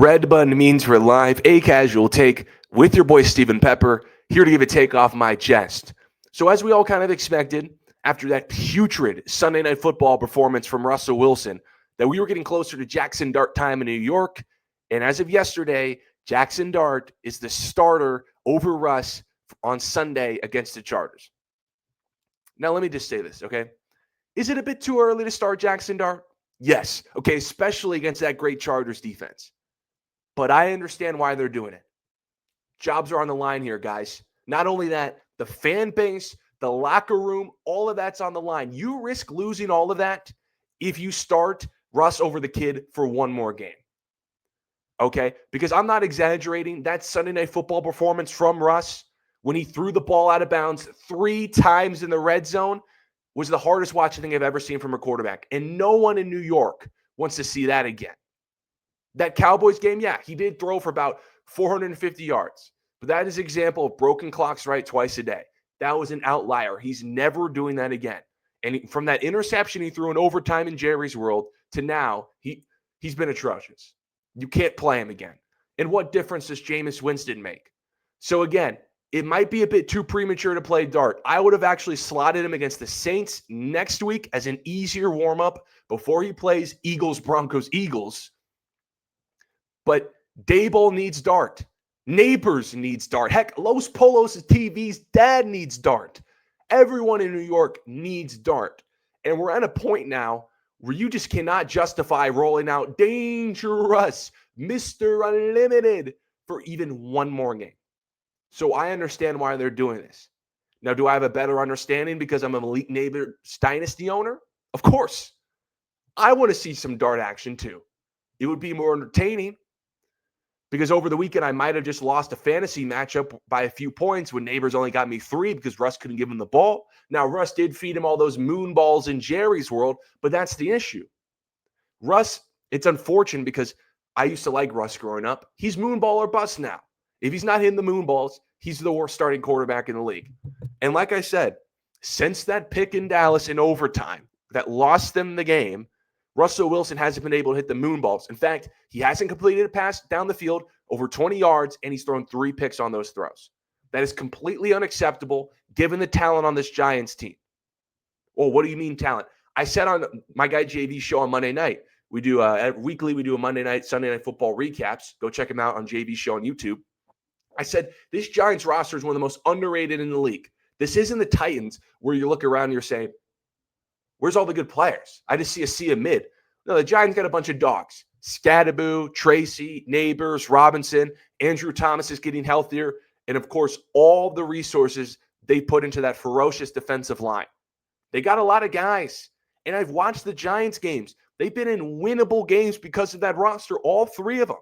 Red button means we're live, a casual take with your boy Stephen Pepper, here to give a take off my chest. So as we all kind of expected, after that putrid Sunday Night Football performance from Russell Wilson, that we were getting closer to Jaxson Dart time in New York. And as of yesterday, Jaxson Dart is the starter over Russ on Sunday against the Chargers. Now let me just say this, okay? Is it a bit too early to start Jaxson Dart? Yes, okay, especially against that great Chargers defense. But I understand why they're doing it. Jobs are on the line here, guys. Not only that, the fan base, the locker room, all of that's on the line. You risk losing all of that if you start Russ over the kid for one more game. Okay? Because I'm not exaggerating. That Sunday Night Football performance from Russ, when he threw the ball out of bounds 3 times in the red zone, was the hardest watching thing I've ever seen from a quarterback. And no one in New York wants to see that again. That Cowboys game, yeah, he did throw for about 450 yards. But that is an example of broken clocks right twice a day. That was an outlier. He's never doing that again. And from that interception he threw in overtime in Jerry's world to now, he's been atrocious. You can't play him again. And what difference does Jameis Winston make? So again, it might be a bit too premature to play Dart. I would have actually slotted him against the Saints next week as an easier warm-up before he plays Eagles, Broncos, Eagles. But Dabol needs Dart. Neighbors needs Dart. Heck, Los Polos TV's dad needs Dart. Everyone in New York needs Dart. And we're at a point now where you just cannot justify rolling out Dangerous, Mr. Unlimited for even one more game. So I understand why they're doing this. Now, do I have a better understanding because I'm a Malik Neighbors dynasty owner? Of course. I want to see some Dart action too. It would be more entertaining. Because over the weekend, I might have just lost a fantasy matchup by a few points when Neighbors only got me 3 because Russ couldn't give him the ball. Now, Russ did feed him all those moon balls in Jerry's world, but that's the issue. Russ, it's unfortunate because I used to like Russ growing up. He's moon ball or bust now. If he's not hitting the moon balls, he's the worst starting quarterback in the league. And like I said, since that pick in Dallas in overtime that lost them the game, Russell Wilson hasn't been able to hit the moon balls. In fact, he hasn't completed a pass down the field over 20 yards, and he's thrown 3 picks on those throws. That is completely unacceptable given the talent on this Giants team. Well, what do you mean talent? I said on my guy JV's show on Monday night, we do weekly, we do a Monday night, Sunday Night Football recaps. Go check him out on JV's show on YouTube. I said this Giants roster is one of the most underrated in the league. This isn't the Titans where you look around and you're saying, where's all the good players? I just see a sea of mid. No, the Giants got a bunch of dogs. Scadaboo, Tracy, Neighbors, Robinson, Andrew Thomas is getting healthier, and of course, all the resources they put into that ferocious defensive line. They got a lot of guys, and I've watched the Giants games. They've been in winnable games because of that roster, all 3 of them.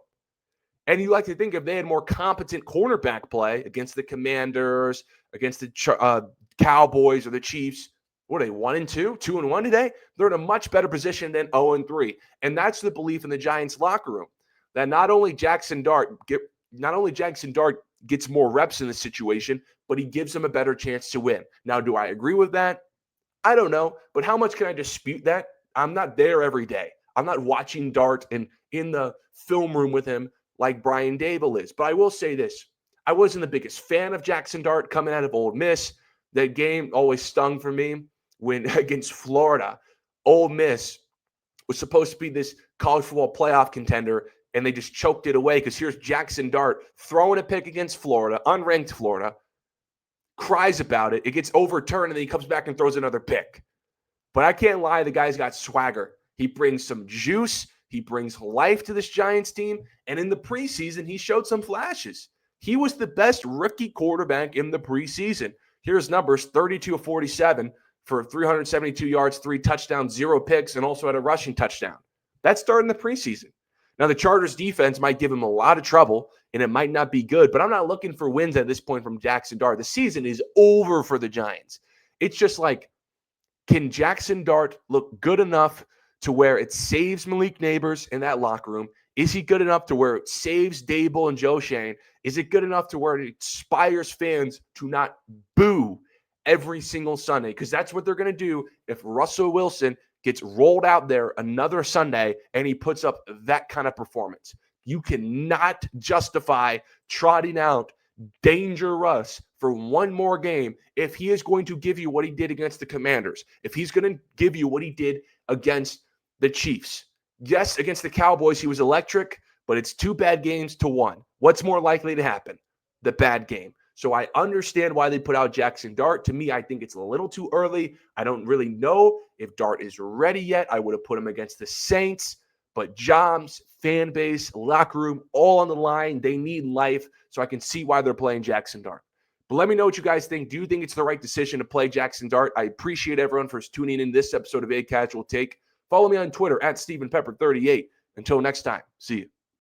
And you like to think if they had more competent cornerback play against the Commanders, against the Cowboys or the Chiefs, what are they, 1-2, 2-1 today? They're in a much better position than 0-3. And that's the belief in the Giants locker room, that not only Jaxson Dart gets more reps in the situation, but he gives them a better chance to win. Now, do I agree with that? I don't know. But how much can I dispute that? I'm not there every day. I'm not watching Dart and in the film room with him like Brian Dabol is. But I will say this. I wasn't the biggest fan of Jaxson Dart coming out of Ole Miss. That game always stung for me. When against Florida, Ole Miss was supposed to be this college football playoff contender, and they just choked it away because here's Jaxson Dart throwing a pick against Florida, unranked Florida, cries about it. It gets overturned, and then he comes back and throws another pick. But I can't lie, the guy's got swagger. He brings some juice. He brings life to this Giants team. And in the preseason, he showed some flashes. He was the best rookie quarterback in the preseason. Here's numbers, 32 of 47. For 372 yards, 3 touchdowns, 0 picks, and also had a rushing touchdown. That's starting the preseason. Now, the Chargers defense might give him a lot of trouble, and it might not be good, but I'm not looking for wins at this point from Jaxson Dart. The season is over for the Giants. It's just like, can Jaxson Dart look good enough to where it saves Malik Neighbors in that locker room? Is he good enough to where it saves Dabol and Joe Shane? Is it good enough to where it inspires fans to not boo every single Sunday? Because that's what they're going to do if Russell Wilson gets rolled out there another Sunday and he puts up that kind of performance. You cannot justify trotting out Danger Russ for one more game if he is going to give you what he did against the Commanders, if he's going to give you what he did against the Chiefs. Yes, against the Cowboys, he was electric, but it's 2 bad games to 1. What's more likely to happen? The bad game. So I understand why they put out Jaxson Dart. To me, I think it's a little too early. I don't really know if Dart is ready yet. I would have put him against the Saints, but Joms, fan base, locker room, all on the line. They need life, so I can see why they're playing Jaxson Dart. But let me know what you guys think. Do you think it's the right decision to play Jaxson Dart? I appreciate everyone for tuning in this episode of A Casual Take. Follow me on Twitter at StephenPepper38. Until next time, see you.